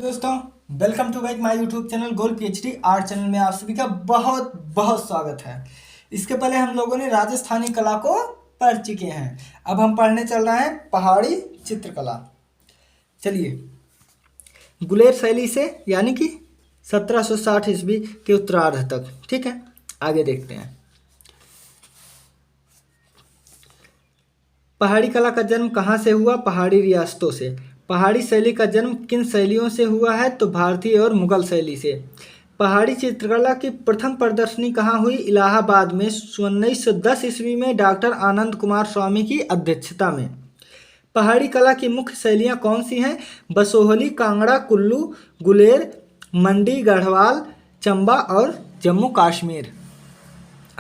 दोस्तों, welcome to back my YouTube channel goal PhD art channel में आप सभी का बहुत बहुत स्वागत है। इसके पहले हम लोगों ने राजस्थानी कला को पढ़ चुके हैं। अब हम पढ़ने चल रहे हैं पहाड़ी चित्रकला। चलिए, गुलेर शैली से यानी कि 1760 ईस्वी के उत्तरार्ध तक। ठीक है, आगे देखते हैं। पहाड़ी कला का जन्म कहाँ से हुआ? पहाड़ी रियासतों से। पहाड़ी शैली का जन्म किन शैलियों से हुआ है? तो भारतीय और मुगल शैली से। पहाड़ी चित्रकला की प्रथम प्रदर्शनी कहाँ हुई? इलाहाबाद में 1910 ईस्वी में डॉक्टर आनंद कुमार स्वामी की अध्यक्षता में। पहाड़ी कला की मुख्य शैलियाँ कौन सी हैं? बसोहली, कांगड़ा, कुल्लू, गुलेर, मंडी, गढ़वाल, चंबा और जम्मू कश्मीर।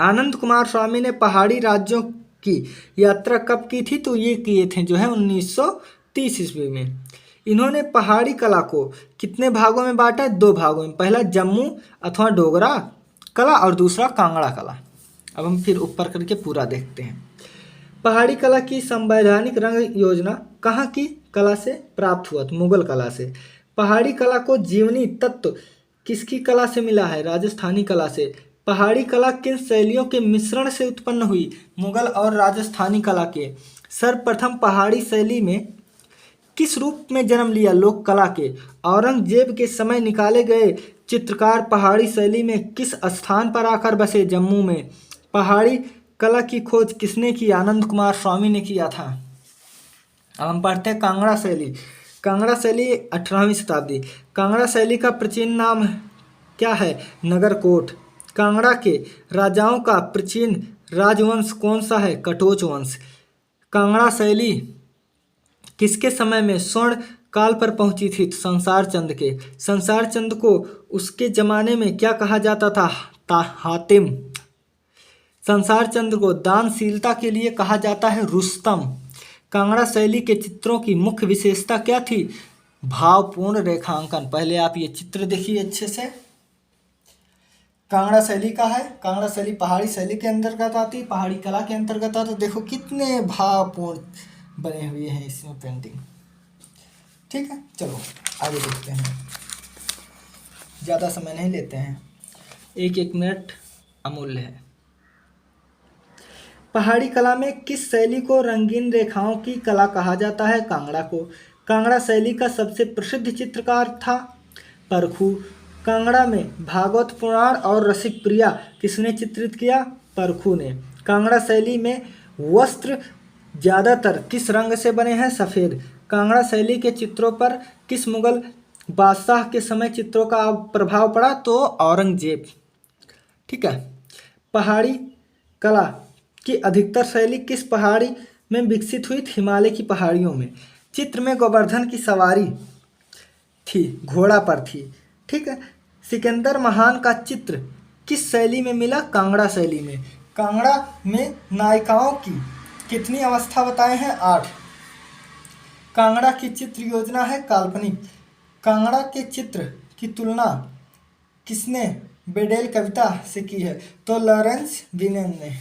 आनंद कुमार स्वामी ने पहाड़ी राज्यों की यात्रा कब की थी? तो ये किए थे जो है 1930 ईस्वी में। इन्होंने पहाड़ी कला को कितने भागों में बांटा? 2 भागों में। पहला जम्मू अथवा डोगरा कला और दूसरा कांगड़ा कला। अब हम फिर ऊपर करके पूरा देखते हैं। पहाड़ी कला की संवैधानिक रंग योजना कहाँ की कला से प्राप्त हुआ? तो मुगल कला से। पहाड़ी कला को जीवनी तत्व किसकी कला से मिला है? राजस्थानी कला से। पहाड़ी कला किन शैलियों के मिश्रण से उत्पन्न हुई? मुगल और राजस्थानी कला के। सर्वप्रथम पहाड़ी शैली में किस रूप में जन्म लिया? लोक कला के। औरंगजेब के समय निकाले गए चित्रकार पहाड़ी शैली में किस स्थान पर आकर बसे? जम्मू में। पहाड़ी कला की खोज किसने की? आनंद कुमार स्वामी ने किया था। अब हम पढ़ते हैं कांगड़ा शैली। कांगड़ा शैली 18वीं शताब्दी। कांगड़ा शैली का प्राचीन नाम क्या है? नगरकोट। कांगड़ा के राजाओं का प्राचीन राजवंश कौन सा है? कटोच वंश। कांगड़ा शैली किसके समय में स्वर्ण काल पर पहुंची थी? संसार चंद के। संसार चंद को उसके जमाने में क्या कहा जाता था? हातिम। संसार चंद्र को दानशीलता के लिए कहा जाता है रुस्तम। कांगड़ा शैली के चित्रों की मुख्य विशेषता क्या थी? भावपूर्ण रेखांकन। पहले आप ये चित्र देखिए अच्छे से। कांगड़ा शैली का है। कांगड़ा शैली पहाड़ी शैली के अंतर्गत आती है, पहाड़ी कला के अंतर्गत आती है। देखो कितने भावपूर्ण बने हुए हैं इसमें पेंटिंग। ठीक है, चलो आगे देखते हैं। ज़्यादा समय नहीं लेते हैं, 1-1 मिनट अमूल्य है। पहाड़ी कला में किस शैली को रंगीन रेखाओं की कला कहा जाता है? कांगड़ा को। कांगड़ा शैली का सबसे प्रसिद्ध चित्रकार था परखू। कांगड़ा में भागवत पुराण और रसिक प्रिया किसने चित्रित किया? परखू ने। कांगड़ा शैली में वस्त्र ज़्यादातर किस रंग से बने हैं? सफ़ेद। कांगड़ा शैली के चित्रों पर किस मुगल बादशाह के समय चित्रों का प्रभाव पड़ा? तो औरंगजेब। ठीक है। पहाड़ी कला की अधिकतर शैली किस पहाड़ी में विकसित हुई? हिमालय की पहाड़ियों में। चित्र में गोवर्धन की सवारी थी, घोड़ा पर थी। ठीक है। सिकंदर महान का चित्र किस शैली में मिला? कांगड़ा शैली में। कांगड़ा में नायिकाओं की कितनी अवस्था बताए हैं? 8। कांगड़ा की चित्र योजना है काल्पनिक। कांगड़ा के चित्र की तुलना किसने बेडेल कविता से की है? तो लॉरेंस बिनेन ने।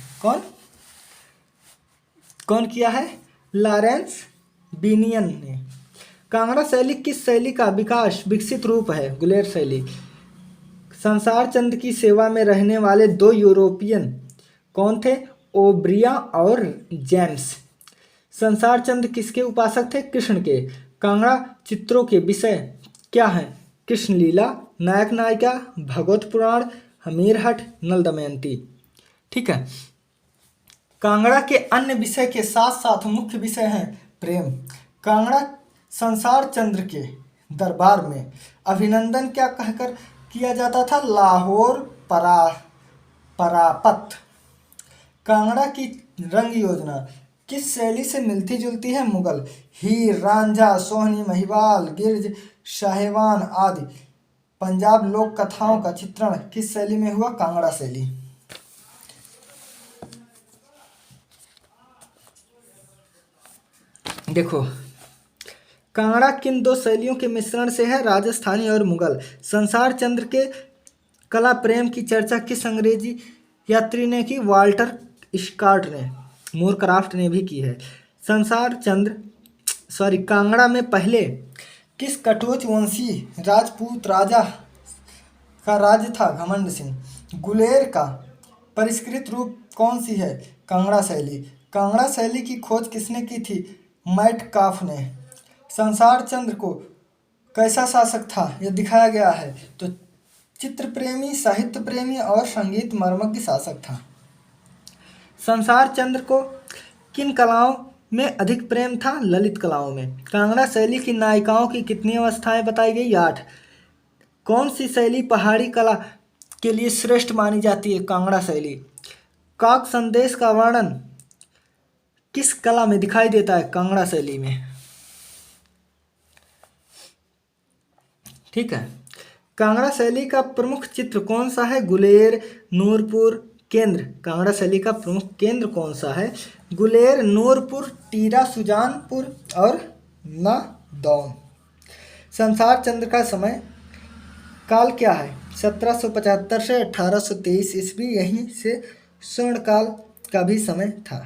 कौन किया है? लॉरेंस बिनियन ने। कांगड़ा शैली किस शैली का विकसित रूप है? गुलेर शैली। संसार चंद की सेवा में रहने वाले 2 यूरोपियन कौन थे? ओब्रिया और जेम्स। संसार चंद किसके उपासक थे? कृष्ण के। कांगड़ा चित्रों के विषय क्या हैं? कृष्ण लीला, नायक नायिका, भगवत पुराण, हमीरहट, नल दमयंती। ठीक है। कांगड़ा के अन्य विषय के साथ साथ मुख्य विषय हैं प्रेम। कांगड़ा संसार चंद्र के दरबार में अभिनंदन क्या कहकर किया जाता था? लाहौर परापत। कांगड़ा की रंग योजना किस शैली से मिलती जुलती है? मुगल। हीर रांझा, सोहनी, महिवाल, गिरज, साहेबान आदि पंजाब लोक कथाओं का चित्रण किस शैली में हुआ? कांगड़ा शैली। देखो, कांगड़ा किन 2 शैलियों के मिश्रण से है? राजस्थानी और मुगल। संसार चंद्र के कला प्रेम की चर्चा किस अंग्रेजी यात्री ने की? वाल्टर स्कॉट ने। मूरक्राफ्ट ने भी की है। कांगड़ा में पहले किस कटोच वंशी राजपूत राजा का राज्य था घमंड सिंह। गुलेर का परिष्कृत रूप कौन सी है। कांगड़ा शैली। कांगड़ा शैली की खोज किसने की थी। मैटकाफ ने। संसार चंद्र को कैसा शासक था यह दिखाया गया है, तो चित्र प्रेमी, साहित्य प्रेमी और संगीत मर्मज्ञ शासक था। संसार चंद्र को किन कलाओं में अधिक प्रेम था। ललित कलाओं में। कांगड़ा शैली की नायिकाओं की कितनी अवस्थाएं बताई गई। 8। कौन सी शैली पहाड़ी कला के लिए श्रेष्ठ मानी जाती है। कांगड़ा शैली। काक संदेश का वर्णन किस कला में दिखाई देता है। कांगड़ा शैली में। ठीक है। कांगड़ा शैली का प्रमुख चित्र कौन सा है। गुलेर, नूरपुर, केंद्र। कांगड़ा शैली का प्रमुख केंद्र कौन सा है। गुलेर, नूरपुर, टीरा, सुजानपुर और नादौन। संसार चंद्र का समय काल क्या है। 1775 से 1823 ईस्वी, यहीं से स्वर्णकाल का भी समय था।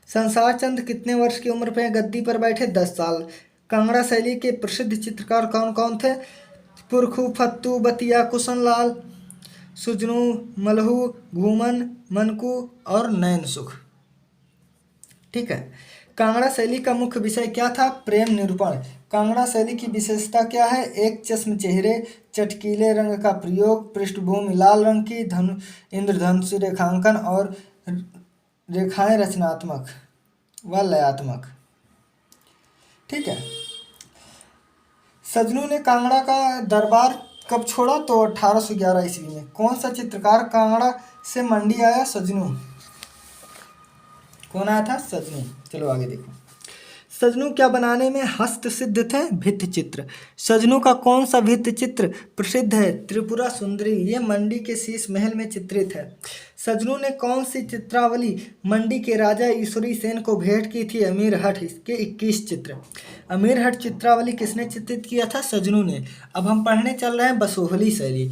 संसार चंद्र कितने वर्ष की उम्र में गद्दी पर बैठे। 10 साल। कांगड़ा शैली के प्रसिद्ध चित्रकार कौन कौन थे। पुरखू, फत्तू, बतिया, कुशन लाल, सुजनू, मलहू, घूमन, मनकू और नैन सुख। ठीक है। कांगड़ा शैली का मुख्य विषय क्या था। प्रेम निरूपण। कांगड़ा शैली की विशेषता क्या है। एक चश्म चेहरे, चटकीले रंग का प्रयोग, पृष्ठभूमि लाल रंग की, इंद्रधनुष रेखांकन और रेखाएं रचनात्मक व लयात्मक। ठीक है। सजनू ने कांगड़ा का दरबार कब छोड़ा, तो 1811 ईस्वी में। कौन सा चित्रकार कांगड़ा से मंडी आया। सजनू। कौन आया था। सजनू। चलो आगे देखो। सजनू क्या बनाने में हस्त सिद्ध थे। भित्ति चित्र। सजनू का कौन सा भित्ति चित्र प्रसिद्ध है। त्रिपुरा सुंदरी। ये मंडी के शीश महल में चित्रित है। सजनू ने कौन सी चित्रावली मंडी के राजा ईश्वरी सेन को भेंट की थी। अमीरहट के 21 चित्र। अमीरहट चित्रावली किसने चित्रित किया था। सजनू ने। अब हम पढ़ने चल रहे हैं बसोहली शैली।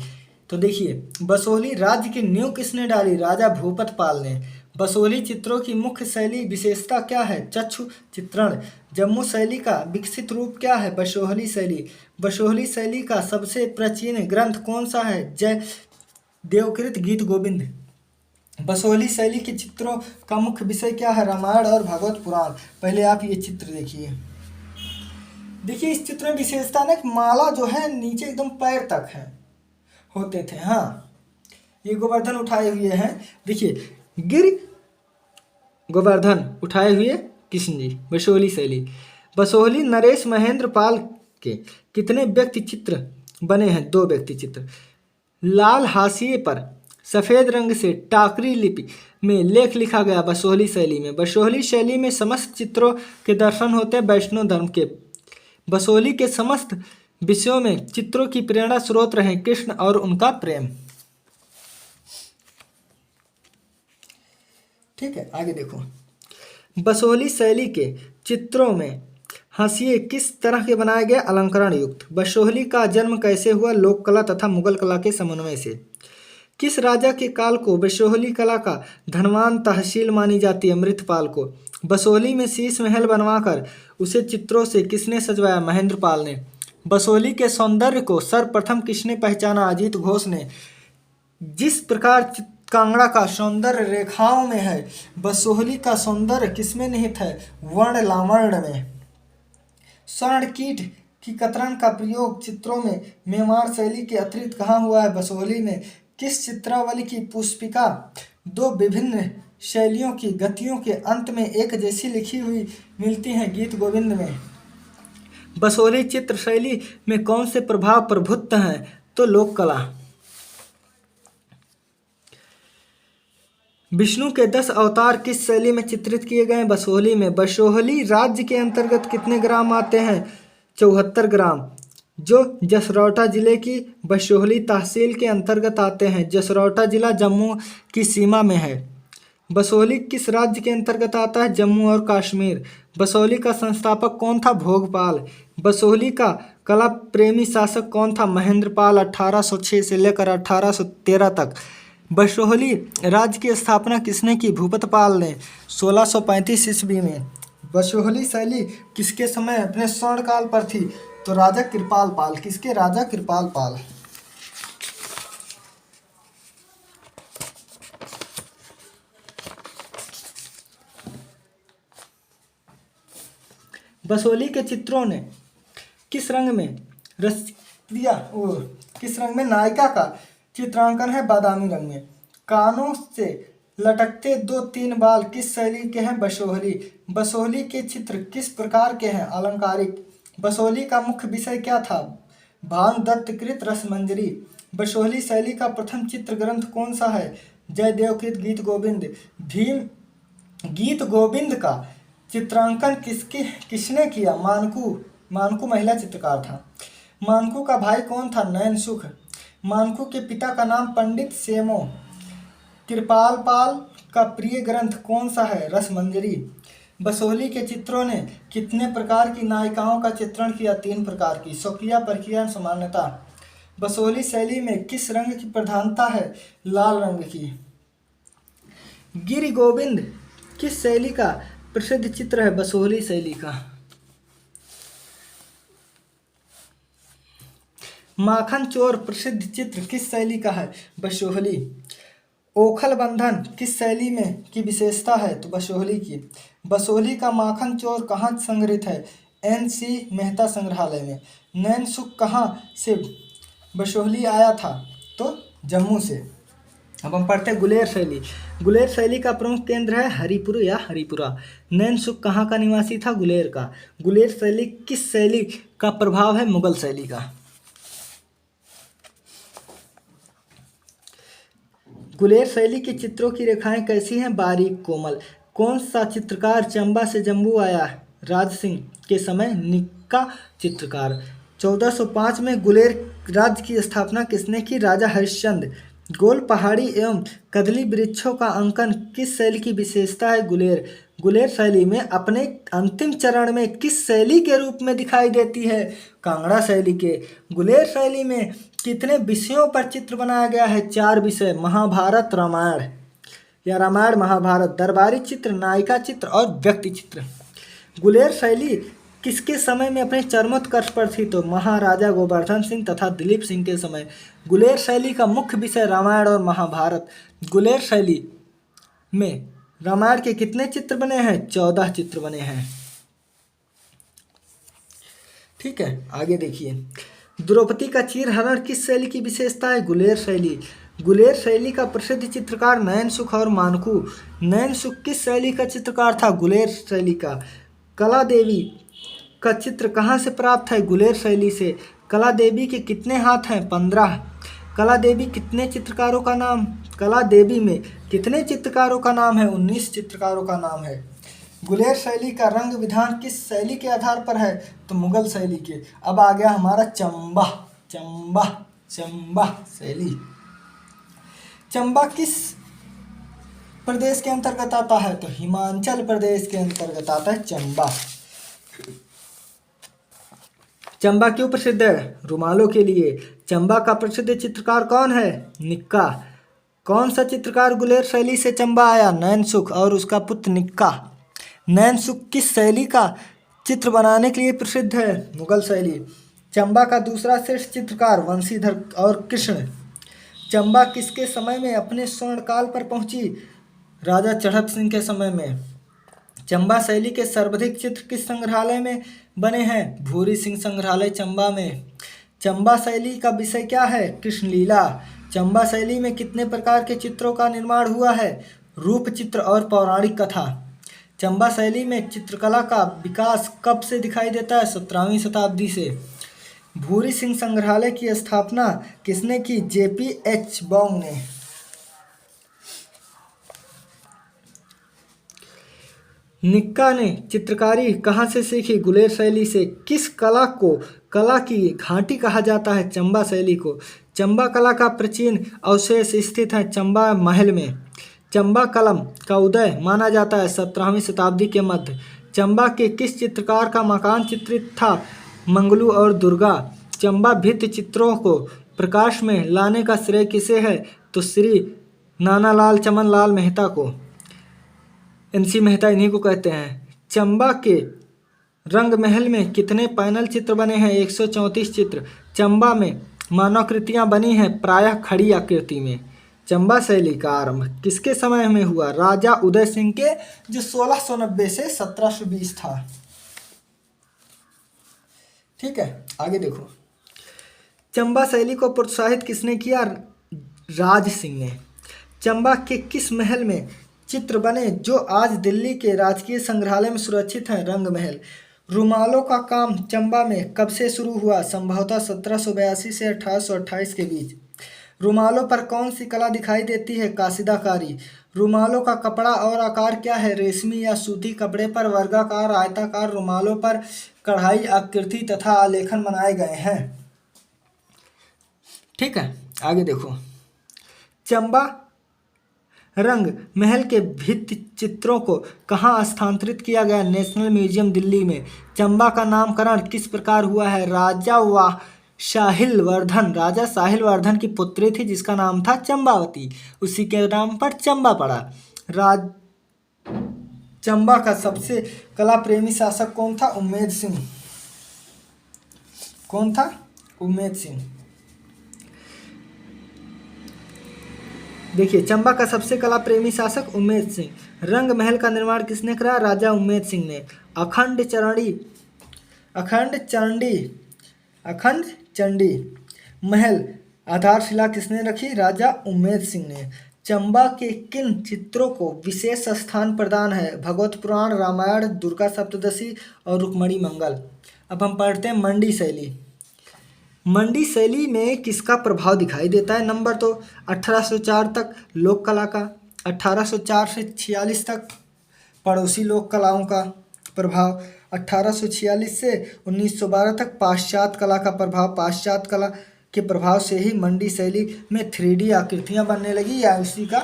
तो देखिए, बसोहली राज्य की नींव किसने डाली। राजा भूपत पाल ने। बसोहली चित्रों की मुख्य शैली विशेषता क्या है। चक्षु चित्रण। जम्मू शैली का विकसित रूप क्या है। बसोहली शैली। बसोहली शैली का सबसे प्राचीन ग्रंथ कौन सा है। जय देवकृत गीत गोविंद। बसोहली शैली के चित्रों का मुख्य विषय क्या है। रामायण और भागवत पुराण। पहले आप ये चित्र देखिए। देखिए इस चित्र में विशेषता है कि माला जो है नीचे एकदम पैर तक है होते थे। हाँ, ये गोवर्धन उठाए हुए हैं। देखिए, गिर गोवर्धन उठाए हुए कृष्ण जी। बसोहली शैली। बसोहली नरेश महेंद्र पाल के कितने व्यक्ति चित्र बने हैं। 2 व्यक्ति चित्र। लाल हाशिए पर सफ़ेद रंग से टाकरी लिपि में लेख लिखा गया। बसोहली शैली में। बसोहली शैली में समस्त चित्रों के दर्शन होते हैं वैष्णव धर्म के। बसोहली के समस्त विषयों में चित्रों की प्रेरणा स्रोत रहे कृष्ण और उनका प्रेम। ठीक है, आगे देखो। बसोहली शैली के चित्रों में हाशिए किस तरह के बनाए गए। अलंकरण युक्त। बसोहली का जन्म कैसे हुआ। लोक कला तथा मुगल कला के समन्वय से। किस राजा के काल को बसोहली कला का धनवान तहसील मानी जाती है। अमृतपाल को। बसोहली में शीश महल बनवाकर उसे चित्रों से किसने सजवाया। महेंद्र पाल ने। बसोहली के सौंदर्य को सर्वप्रथम किसने पहचाना। अजीत घोष ने। जिस प्रकार कांगड़ा का सौंदर्य रेखाओं में है, बसोहली का सौंदर्य किसमें निहित है। वर्ण लावण्य में। स्वर्ण कीट की कतरन का प्रयोग चित्रों में मेवाड़ शैली के अतिरिक्त कहाँ हुआ है। बसोहली में। किस चित्रावली की पुष्पिका 2 विभिन्न शैलियों की गतियों के अंत में एक जैसी लिखी हुई मिलती हैं। गीत गोविंद में। बसोहली चित्र शैली में कौन से प्रभाव प्रभुत्व हैं, तो लोक कला। विष्णु के 10 अवतार किस शैली में चित्रित किए गए हैं। बसोहली में। बसोहली राज्य के अंतर्गत कितने ग्राम आते हैं। 74 ग्राम, जो जसरौटा जिले की बसोहली तहसील के अंतर्गत आते हैं। जसरौटा जिला जम्मू की सीमा में है। बसोहली किस राज्य के अंतर्गत आता है। जम्मू और कश्मीर। बसोहली का संस्थापक कौन था। भोगपाल। बसोहली का कला प्रेमी शासक कौन था। महेंद्रपाल। 1806 से लेकर 1813 तक। बसोहली राज्य की स्थापना किसने की। भूपतपाल ने। 1635 ईस्वी में। बसोहली शैली किसके समय अपने स्वर्णकाल पर थी। तो राजा कृपाल पाल। किसके? राजा कृपाल पाल। बसोली के चित्रों ने किस रंग में रस दिया? किस रंग में नायिका का चित्रांकन है? बादामी रंग में। कानों से लटकते 2-3 बाल किस शैली के हैं? बसोहली। बसोहली के चित्र किस प्रकार के हैं? अलंकारिक। बसोहली का मुख्य विषय क्या था? भानुदत्त कृत रसमंजरी। बसोहली शैली का प्रथम चित्र ग्रंथ कौन सा है? जयदेव कृत गीत गोविंद। भीम गीत गोविंद का चित्रांकन किसने किया? मानकू। मानकू महिला चित्रकार था। मानकू का भाई कौन था? नैन सुख। मानकू के पिता का नाम पंडित सेमो। कृपाल पाल का प्रिय ग्रंथ कौन सा है? रसमंजरी। बसोहली के चित्रों ने कितने प्रकार की नायिकाओं का चित्रण किया? 3 प्रकार की। स्वकीय, परकीय, सामान्यता। बसोहली शैली में किस रंग की प्रधानता है? लाल रंग की। गिरि गोविंद किस शैली का प्रसिद्ध चित्र है? बसोहली शैली का। माखन चोर प्रसिद्ध चित्र किस शैली का है? बसोहली। ओखल बंधन किस शैली में की विशेषता है? तो बसोहली की। बसोहली का माखन चोर कहाँ संग्रहित है? NC मेहता संग्रहालय में। नैन सुख कहाँ से बसोहली आया था? तो जम्मू से। अब हम पढ़ते हैं गुलेर शैली। गुलेर शैली का प्रमुख केंद्र है हरिपुर या हरिपुरा। नैन सुख कहाँ का निवासी था? गुलेर का। गुलेर शैली किस शैली का प्रभाव है? मुगल शैली का। गुलेर शैली के चित्रों की रेखाएं कैसी हैं? बारीक, कोमल। कौन सा चित्रकार चंबा से जम्मू आया? राज सिंह के समय निक्का चित्रकार। 1405 में गुलेर राज्य की स्थापना किसने की? राजा हरिश्चंद्र। गोल पहाड़ी एवं कदली वृक्षों का अंकन किस शैली की विशेषता है? गुलेर। गुलेर शैली में अपने अंतिम चरण में किस शैली के रूप में दिखाई देती है? कांगड़ा शैली के। गुलेर शैली में कितने विषयों पर चित्र बनाया गया है? 4 विषय। महाभारत, रामायण या रामायण महाभारत, दरबारी चित्र, नायिका चित्र और व्यक्ति चित्र। गुलेर शैली किसके समय में अपने चरमोत्कर्ष पर थी? तो महाराजा गोवर्धन सिंह तथा दिलीप सिंह के समय। गुलेर शैली का मुख्य विषय रामायण और महाभारत। गुलेर शैली में रामायण के कितने चित्र बने हैं? 14 चित्र बने हैं। ठीक है, आगे देखिए। द्रौपदी का चीरहरण किस शैली की विशेषता है? गुलेर शैली। गुलेर शैली का प्रसिद्ध चित्रकार नैन सुख और मानकू। नैन सुख किस शैली का चित्रकार था? गुलेर शैली का। कला देवी का चित्र कहाँ से प्राप्त है? गुलेर शैली से। कला देवी के कितने हाथ हैं? 15। कला देवी कितने चित्रकारों का नाम? कला देवी में कितने चित्रकारों का नाम है? 19 चित्रकारों का नाम है। गुलेर शैली का रंग विधान किस शैली के आधार पर है? तो मुगल शैली के। अब आ गया हमारा चंबा। चंबा चंबा शैली। चंबा किस प्रदेश के अंतर्गत आता है? तो हिमाचल प्रदेश के अंतर्गत आता है चंबा। चंबा क्यों प्रसिद्ध है? रुमालों के लिए। चंबा का प्रसिद्ध चित्रकार कौन है? निक्का। कौन सा चित्रकार गुलेर शैली से चंबा आया? नैन सुख और उसका पुत्र निक्का। नैन सुख किस शैली का चित्र बनाने के लिए प्रसिद्ध है? मुगल शैली। चंबा का दूसरा श्रेष्ठ चित्रकार वंशीधर और कृष्ण। चंबा किसके समय में अपने स्वर्णकाल पर पहुंची? राजा चढ़त सिंह के समय में। चंबा शैली के सर्वाधिक चित्र किस संग्रहालय में बने हैं? भूरी सिंह संग्रहालय चंबा में। चंबा शैली का विषय क्या है? कृष्ण लीला। चंबा शैली में कितने प्रकार के चित्रों का निर्माण हुआ है? रूप चित्र और पौराणिक कथा। चंबा शैली में चित्रकला का विकास कब से दिखाई देता है? 17वीं शताब्दी से। भूरी सिंह संग्रहालय की स्थापना किसने की? JPH बॉन्ग ने। निक्का ने चित्रकारी कहाँ से सीखी? गुलेर शैली से। किस कला की घाटी कहा जाता है? चंबा शैली को। चंबा कला का प्राचीन अवशेष स्थित है चंबा महल में। चंबा कलम का उदय माना जाता है 17वीं शताब्दी के मध्य। चंबा के किस चित्रकार का मकान चित्रित था? मंगलू और दुर्गा। चंबा भित्ति चित्रों को प्रकाश में लाने का श्रेय किसे है? तो श्री नानालाल चमन लाल मेहता को। NC मेहता इन्हीं को कहते हैं। चंबा के रंग महल में कितने पैनल चित्र बने हैं? 134 चित्र। चंबा में मानवाकृतियां बनी हैं प्रायः खड़ी आकृति में। चंबा शैली का आरंभ किसके समय में हुआ? राजा उदय सिंह के, जो 1690 से 1720 था। ठीक है, आगे देखो। चंबा शैली को प्रोत्साहित किसने किया? राज सिंह ने। चंबा के किस महल में चित्र बने जो आज दिल्ली के राजकीय संग्रहालय में सुरक्षित हैं? रंग महल। रुमालों का काम चंबा में कब से शुरू हुआ? संभवतः 1782 से 1828 के बीच। रुमालों पर कौन सी कला दिखाई देती है? काशिदाकारी। रुमालों का कपड़ा और आकार क्या है? रेशमी या सूती कपड़े पर वर्गाकार आयताकार रुमालों पर कढ़ाई आकृति तथा आलेखन बनाए गए हैं। ठीक है, आगे देखो। चंबा रंग महल के भित्ति चित्रों को कहाँ स्थानांतरित किया गया? नेशनल म्यूजियम दिल्ली में। चंबा का नामकरण किस प्रकार हुआ है? राजा साहिल वर्धन की पुत्री थी जिसका नाम था चंबावती, उसी के नाम पर चंबा पड़ा। चंबा का सबसे कला प्रेमी शासक कौन था? उम्मेद सिंह। कौन था? उम्मेद सिंह। देखिए, चंबा का सबसे कला प्रेमी शासक उम्मेद सिंह। रंग महल का निर्माण किसने करा? राजा उम्मेद सिंह ने। अखंड चंडी महल आधारशिला किसने रखी? राजा उम्मेद सिंह ने। चंबा के किन चित्रों को विशेष स्थान प्रदान है? भगवत पुराण, रामायण, दुर्गा सप्तशती और रुक्मणी मंगल। अब हम पढ़ते हैं मंडी शैली। मंडी शैली में किसका प्रभाव दिखाई देता है? नंबर तो 1804 तक लोक कला का, 1804 से 46 तक पड़ोसी लोक कलाओं का प्रभाव, 1846 से 1912 तक पाश्चात्य कला का प्रभाव। पाश्चात्य कला के प्रभाव से ही मंडी शैली में 3D आकृतियां बनने लगी या उसी का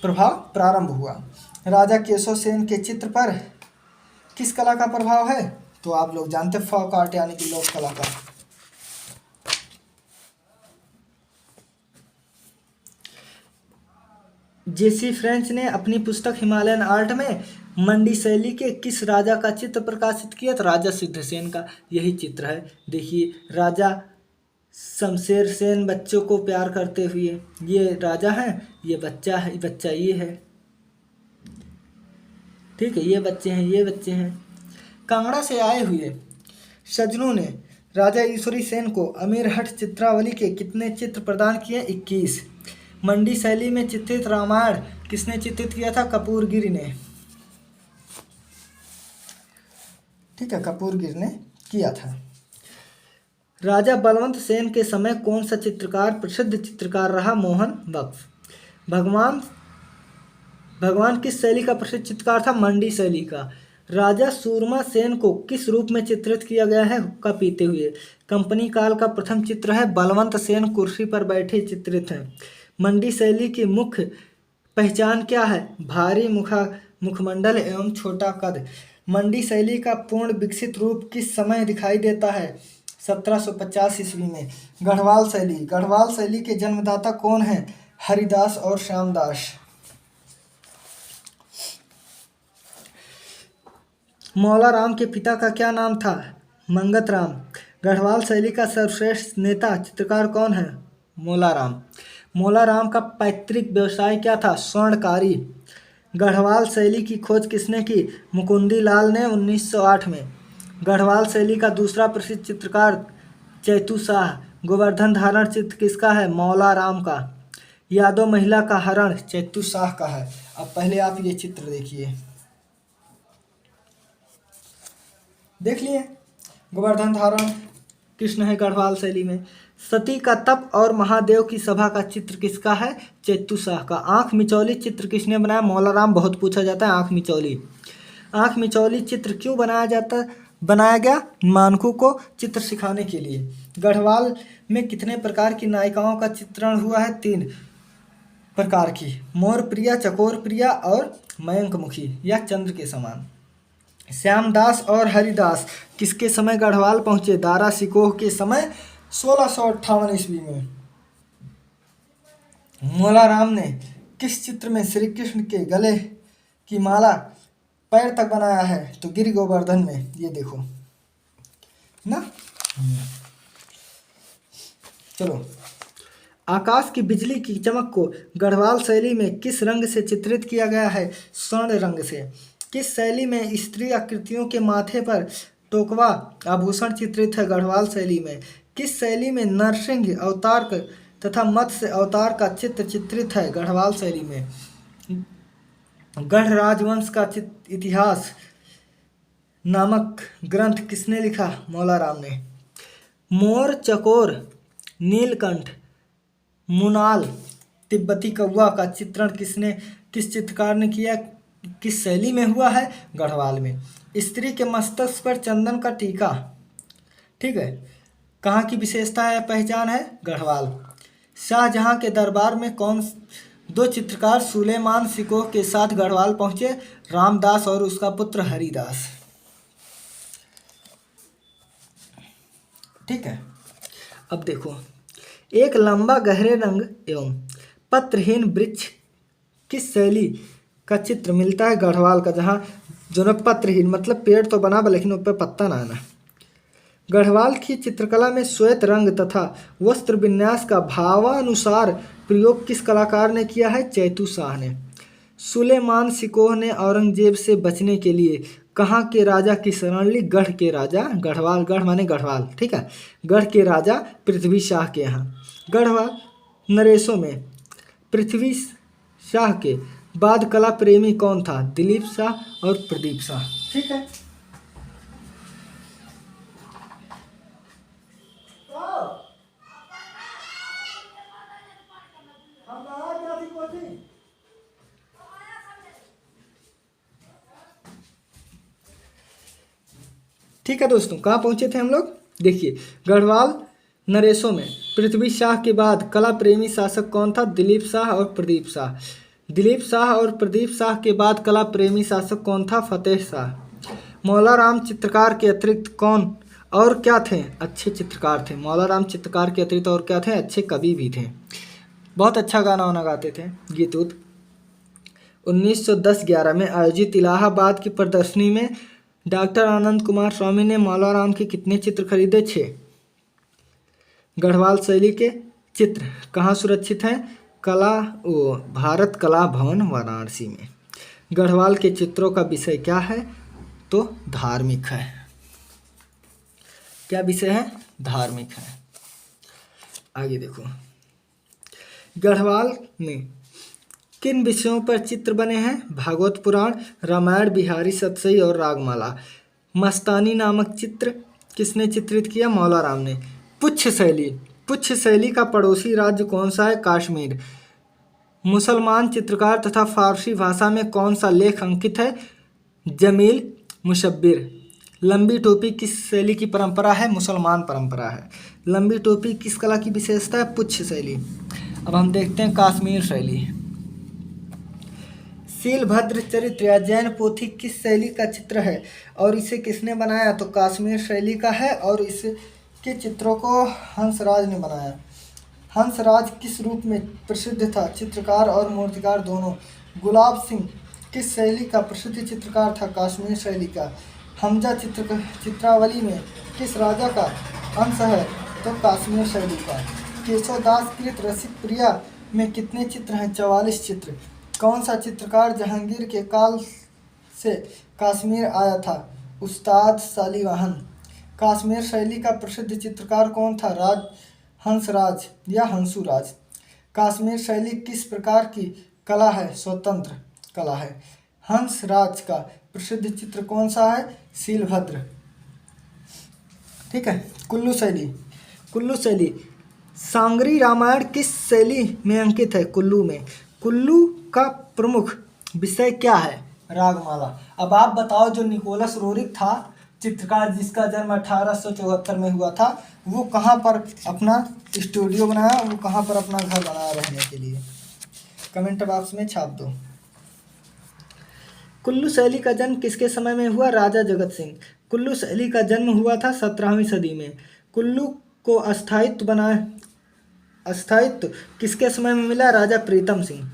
प्रभाव प्रारंभ हुआ। राजा केशव सेन के चित्र पर किस कला का प्रभाव है? तो आप लोग जानते हैं, फोक आर्ट यानी कि लोक कला का। जेसी फ्रेंच ने अपनी पुस्तक हिमालयन आर्ट में मंडी शैली के किस राजा का चित्र प्रकाशित किया? तो राजा सिद्धसेन का यही चित्र है। देखिए, राजा शमशेर सेन बच्चों को प्यार करते हुए, ये राजा हैं, ये बच्चा है, बच्चा ये है। ठीक है, ये बच्चे हैं, ये बच्चे हैं। कांगड़ा से आए हुए सज्जनों ने राजा ईश्वरी सेन को अमीरहट चित्रावली के कितने चित्र प्रदान किए? 21। मंडी शैली में चित्रित रामायण किसने चित्रित किया था? कपूरगिरी ने। ठीक है, कपूरगिरी ने किया था। राजा बलवंत सेन के समय कौन सा चित्रकार प्रसिद्ध चित्रकार रहा? मोहन बख्श। भगवान किस शैली का प्रसिद्ध चित्रकार था? मंडी शैली का। राजा सूरमा सेन को किस रूप में चित्रित किया गया है? हुक्का पीते हुए। कंपनी काल का प्रथम चित्र है बलवंत सेन कुर्सी पर बैठे चित्रित हैं। मंडी शैली की मुख्य पहचान क्या है? भारी मुखमंडल एवं छोटा कद। मंडी शैली का पूर्ण विकसित रूप किस समय दिखाई देता है? 1750 ईस्वी में। गढ़वाल शैली के जन्मदाता कौन है? हरिदास और श्यामदास। मौला राम के पिता का क्या नाम था? मंगत राम। गढ़वाल शैली का सर्वश्रेष्ठ नेता चित्रकार कौन है? मौला राम का पैतृक व्यवसाय क्या था? स्वर्णकारी। गढ़वाल शैली की खोज किसने की? मुकुंदी लाल ने 1908 में। गढ़वाल शैली का दूसरा प्रसिद्ध चित्रकार चैतू शाह। गोवर्धन धारण चित्र किसका है? मौला राम का। यादव महिला का हरण चैतू शाह का है। अब पहले आप ये चित्र देखिए, देख लिए। गोवर्धन धारण कृष्ण है गढ़वाल शैली में। सती का तप और महादेव की सभा का चित्र किसका है? चैतू शाह का। आंख मिचौली चित्र किसने बनाया? मौला राम। बहुत पूछा जाता है आंख मिचौली चित्र क्यों बनाया गया? मानकू को चित्र सिखाने के लिए। गढ़वाल में कितने प्रकार की नायिकाओं का चित्रण हुआ है? 3 प्रकार की, मोर प्रिया, चकोर प्रिया और मयंक मुखी या चंद्र के समान। श्यामदास और हरिदास किसके समय गढ़वाल पहुंचे? दारा सिकोह के समय 1658 ईस्वी में। मौला राम ने किस चित्र में श्री कृष्ण के गले की माला पैर तक बनाया है? तो गिरि गोवर्धन में। ये देखो, ना। चलो, आकाश की बिजली की चमक को गढ़वाल शैली में किस रंग से चित्रित किया गया है? स्वर्ण रंग से। किस शैली में स्त्री आकृतियों के माथे पर टोकवा आभूषण चित्रित है? गढ़वाल शैली में। किस शैली में नरसिंह अवतार तथा मत्स्य अवतार का चित्र चित्रित है? गढ़वाल शैली में। गढ़ राजवंश का इतिहास नामक ग्रंथ किसने लिखा? मौला राम ने। मोर, चकोर, नीलकंठ, मुनाल, तिब्बती कौवा का चित्रण किस चित्रकार ने किया? किस शैली में हुआ है? गढ़वाल में। स्त्री के मस्तक पर चंदन का टीका, ठीक है, कहाँ की विशेषता है, पहचान है? गढ़वाल। शाहजहां के दरबार में कौन दो चित्रकार सुलेमान सिकोह के साथ गढ़वाल पहुंचे? रामदास और उसका पुत्र हरिदास। ठीक है, अब देखो, एक लंबा गहरे रंग एवं पत्रहीन वृक्ष किस शैली का चित्र मिलता है? गढ़वाल का, जहाँ जो न पत्रहीन मतलब पेड़ तो बना लेकिन उस पर पत्ता ना आना। गढ़वाल की चित्रकला में श्वेत रंग तथा वस्त्र विन्यास का भावानुसार प्रयोग किस कलाकार ने किया है? चैतू शाह ने। सुलेमान सिकोह ने औरंगजेब से बचने के लिए कहाँ के राजा की शरण ली? गढ़ के राजा, गढ़वाल, गढ़ माने गढ़वाल, ठीक है, गढ़ के राजा पृथ्वी शाह के यहाँ। गढ़वाल नरेशों में पृथ्वी शाह के बाद कला प्रेमी कौन था? दिलीप शाह और प्रदीप शाह। ठीक है, ठीक है दोस्तों, कहाँ पहुंचे थे हम लोग? देखिए, गढ़वाल नरेशों में पृथ्वी शाह के बाद कला प्रेमी शासक कौन था? दिलीप शाह और प्रदीप शाह। दिलीप शाह और प्रदीप शाह के बाद कला प्रेमी शासक कौन था? फतेह शाह। मौला राम चित्रकार के अतिरिक्त कौन और क्या थे? अच्छे चित्रकार थे। मौला राम चित्रकार के अतिरिक्त और क्या थे? अच्छे कवि भी थे। बहुत अच्छा गाना वाना गाते थे, गीत उत। 1910-11 में आयोजित इलाहाबाद की प्रदर्शनी में डॉक्टर आनंद कुमार स्वामी ने मौला राम के कितने चित्र खरीदे? 6। गढ़वाल शैली के चित्र कहाँ सुरक्षित हैं? भारत कला भवन वाराणसी में। गढ़वाल के चित्रों का विषय क्या है? तो धार्मिक है। क्या विषय है? धार्मिक है। आगे देखो, गढ़वाल में किन विषयों पर चित्र बने हैं? भागवत पुराण, रामायण, बिहारी सतसई और रागमाला। मस्तानी नामक चित्र किसने चित्रित किया? मौला राम ने। पुच्छ शैली, पुच्छ शैली का पड़ोसी राज्य कौन सा है? कश्मीर। मुसलमान चित्रकार तथा फारसी भाषा में कौन सा लेख अंकित है? जमील मुशब्बिर। लंबी टोपी किस शैली की परंपरा है? मुसलमान परंपरा है। लंबी टोपी किस कला की विशेषता है? पुच्छ शैली। अब हम देखते हैं कश्मीर शैली। शीलभद्र चरित्र या जैन पोथी किस शैली का चित्र है और इसे किसने बनाया? तो कश्मीर शैली का है और इसके चित्रों को हंसराज ने बनाया। हंसराज किस रूप में प्रसिद्ध था? चित्रकार और मूर्तिकार दोनों। गुलाब सिंह किस शैली का प्रसिद्ध चित्रकार था? कश्मीर शैली का। हमजा चित्रावली में किस राजा का अंश है? तो कश्मीर शैली का। केशवदास कृत रसिक प्रिया में कितने चित्र हैं? 44 चित्र। कौन सा चित्रकार जहांगीर के काल से कश्मीर आया था? उस्ताद शालिवाहन। कश्मीर शैली का प्रसिद्ध चित्रकार कौन था? हंसराज या हंसुराज। कश्मीर शैली किस प्रकार की कला है? स्वतंत्र कला है। हंसराज का प्रसिद्ध चित्र कौन सा है? शीलभद्र। ठीक है, कुल्लू शैली। कुल्लू शैली सांगरी रामायण किस शैली में अंकित है? कुल्लू में। कुल्लू का प्रमुख विषय क्या है? रागमाला। अब आप बताओ, जो निकोलस रोरिक था चित्रकार जिसका जन्म 1874 में हुआ था, वो कहाँ पर अपना स्टूडियो बनाया? वो कहाँ पर अपना घर बनाया रहने के लिए? कमेंट बॉक्स में छाप दो। कुल्लू शैली का जन्म किसके समय में हुआ? राजा जगत सिंह। कुल्लू शैली का जन्म हुआ था 17वीं सदी में। कुल्लू को अस्थायित्व किसके समय में मिला? राजा प्रीतम सिंह।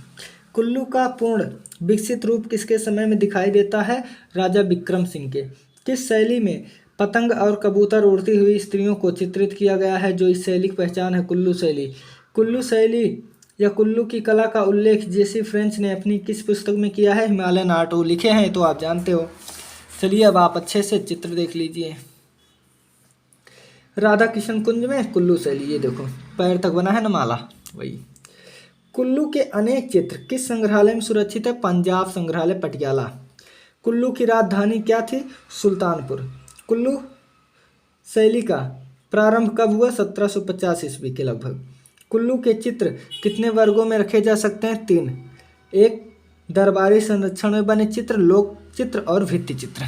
कुल्लू का पूर्ण विकसित रूप किसके समय में दिखाई देता है? राजा विक्रम सिंह के। किस शैली में पतंग और कबूतर उड़ती हुई स्त्रियों को चित्रित किया गया है जो इस शैली की पहचान है। कुल्लू शैली। कुल्लू शैली या कुल्लू की कला का उल्लेख जेसी फ्रेंच ने अपनी किस पुस्तक में किया है? Himalayan art. वो लिखे हैं तो आप जानते हो। चलिए अब आप अच्छे से चित्र देख लीजिए। राधा किशन कुंज में कुल्लू शैली, ये देखो पैर तक बना है ना माला, वही। कुल्लू के अनेक चित्र किस संग्रहालय में सुरक्षित है? पंजाब संग्रहालय पटियाला। कुल्लू की राजधानी क्या थी? सुल्तानपुर। कुल्लू शैली का प्रारंभ कब हुआ? 1750 ईस्वी के लगभग। कुल्लू के चित्र कितने वर्गों में रखे जा सकते हैं? 3। एक, दरबारी संरक्षण में बने चित्र, लोक चित्र और भित्ति चित्र।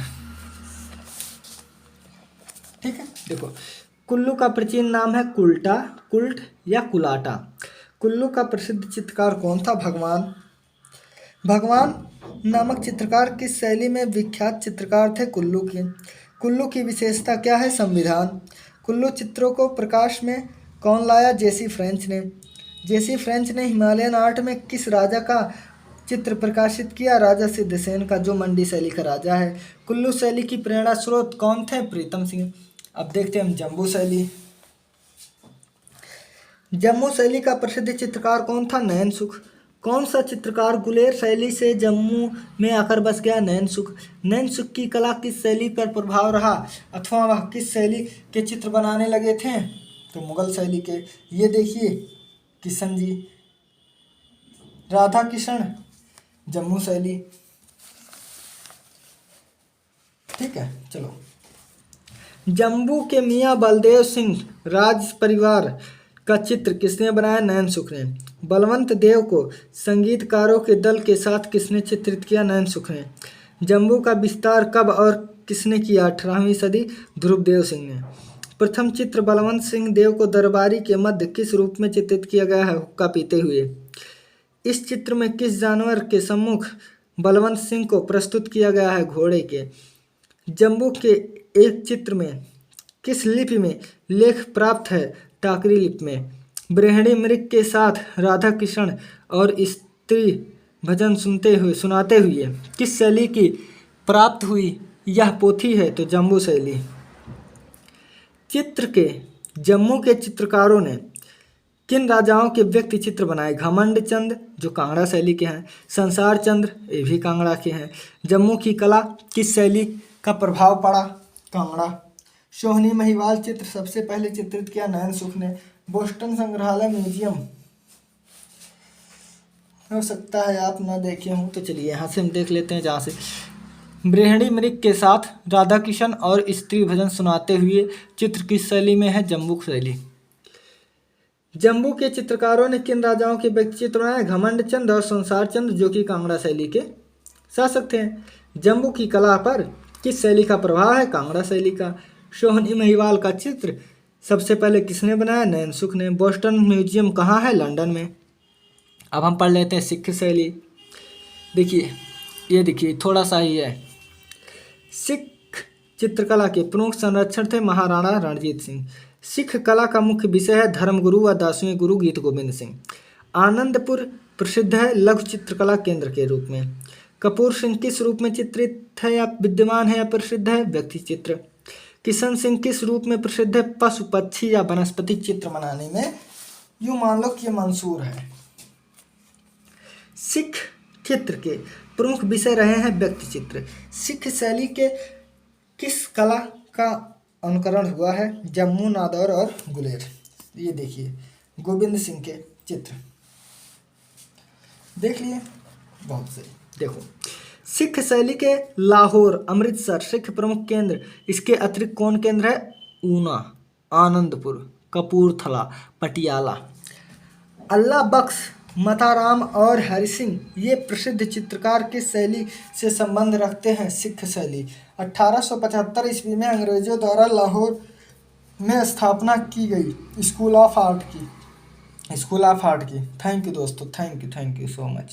ठीक है, देखो कुल्लू का प्राचीन नाम है कुल्टा, कुल्ट या कुलाटा। कुल्लू का प्रसिद्ध चित्रकार कौन था? भगवान नामक चित्रकार किस शैली में विख्यात चित्रकार थे? कुल्लू की विशेषता क्या है? संविधान। कुल्लू चित्रों को प्रकाश में कौन लाया? जेसी फ्रेंच ने। जेसी फ्रेंच ने हिमालयन आर्ट में किस राजा का चित्र प्रकाशित किया? राजा सिद्धसेन का, जो मंडी शैली का राजा है। कुल्लू शैली की प्रेरणा स्रोत कौन थे? प्रीतम सिंह। अब देखते हैं हम जम्बू शैली। जम्मू शैली का प्रसिद्ध चित्रकार कौन था? नैन सुख। कौन सा चित्रकार गुलेर शैली से जम्मू में आकर बस गया? नैन सुख। नैन सुख की कला किस शैली पर प्रभाव रहा अथवा वह किस शैली के चित्र बनाने लगे थे? तो मुगल शैली के। ये देखिए किशन जी, राधा किशन, जम्मू शैली। ठीक है, चलो। जम्मू के मियाँ बलदेव सिंह राज परिवार का चित्र किसने बनाया? नैन सुख ने। बलवंत देव को संगीतकारों के दल के साथ किसने चित्रित किया? नैन सुख ने। जम्मू का विस्तार कब और किसने किया? 18वीं सदी, ध्रुवदेव सिंह ने। प्रथम चित्र बलवंत सिंह देव को दरबारी के मध्य किस रूप में चित्रित किया गया है? हुक्का पीते हुए। इस चित्र में किस जानवर के सम्मुख बलवंत सिंह को प्रस्तुत किया गया है? घोड़े के। जम्बू के एक चित्र में किस लिपि में लेख प्राप्त है? टाकरी लिपि में। ब्रह्मणी मृग के साथ राधा कृष्ण और स्त्री भजन सुनाते हुए किस शैली की प्राप्त हुई यह पोथी है? तो जम्बू शैली। चित्र के जम्मू के चित्रकारों ने किन राजाओं के व्यक्ति चित्र बनाए? घमंड चंद, जो कांगड़ा शैली के हैं। संसार चंद्र, ये भी कांगड़ा के हैं। जम्मू की कला किस शैली का प्रभाव पड़ा? कांगड़ा। सोहनी महिवाल चित्र सबसे पहले चित्रित किया नैन सुख ने। बोस्टन संग्रहालय म्यूजियम, हो सकता है आप ना देखे हों, तो चलिए यहाँ से हम देख लेते हैं जहाँ से। ब्रह्मणी मृग के साथ राधा किशन और स्त्री भजन सुनाते हुए चित्र किस शैली में है? जम्बू शैली। जम्बू के चित्रकारों ने किन राजाओं के व्यक्ति चित्र बनाए? घमंड चंद और संसार चंद्र, जो कि कांगड़ा शैली के शासक थे। जम्बू की कला पर किस शैली का प्रभाव है? कांगड़ा शैली का। सोहनी महिवाल का चित्र सबसे पहले किसने बनाया? नैन सुख ने। बोस्टन म्यूजियम कहाँ है? लंदन में। अब हम पढ़ लेते हैं सिख शैली। देखिए, ये देखिए थोड़ा सा ही है। सिख चित्रकला के प्रमुख संरक्षक थे महाराणा रणजीत सिंह। सिख कला का मुख्य विषय है धर्मगुरु व 10वें गुरु गीत गोविंद सिंह। आनंदपुर प्रसिद्ध है लघु चित्रकला केंद्र के रूप में। कपूर सिंह किस रूप में चित्रित है या विद्यमान है या प्रसिद्ध है? व्यक्ति चित्र। किशन सिंह किस रूप में प्रसिद्ध है? पशु पक्षी या वनस्पति चित्र बनाने में। यूं मान लो कि ये मंसूर है। सिख चित्र के प्रमुख विषय रहे हैं व्यक्ति चित्र। सिख शैली के किस कला का अनुकरण हुआ है? जम्मू, नादौर और गुलेर। ये देखिए गोविंद सिंह के चित्र देख लिए, बहुत सही। देखो, सिख शैली के लाहौर, अमृतसर सिख प्रमुख केंद्र। इसके अतिरिक्त कौन केंद्र है? ऊना, आनंदपुर, कपूरथला, पटियाला। अल्लाह बख्श, मताराम और हरि सिंह ये प्रसिद्ध चित्रकार किस शैली से संबंध रखते हैं? सिख शैली। 1875 ईस्वी में अंग्रेजों द्वारा लाहौर में स्थापना की गई स्कूल ऑफ आर्ट की। थैंक यू दोस्तों, थैंक यू सो मच।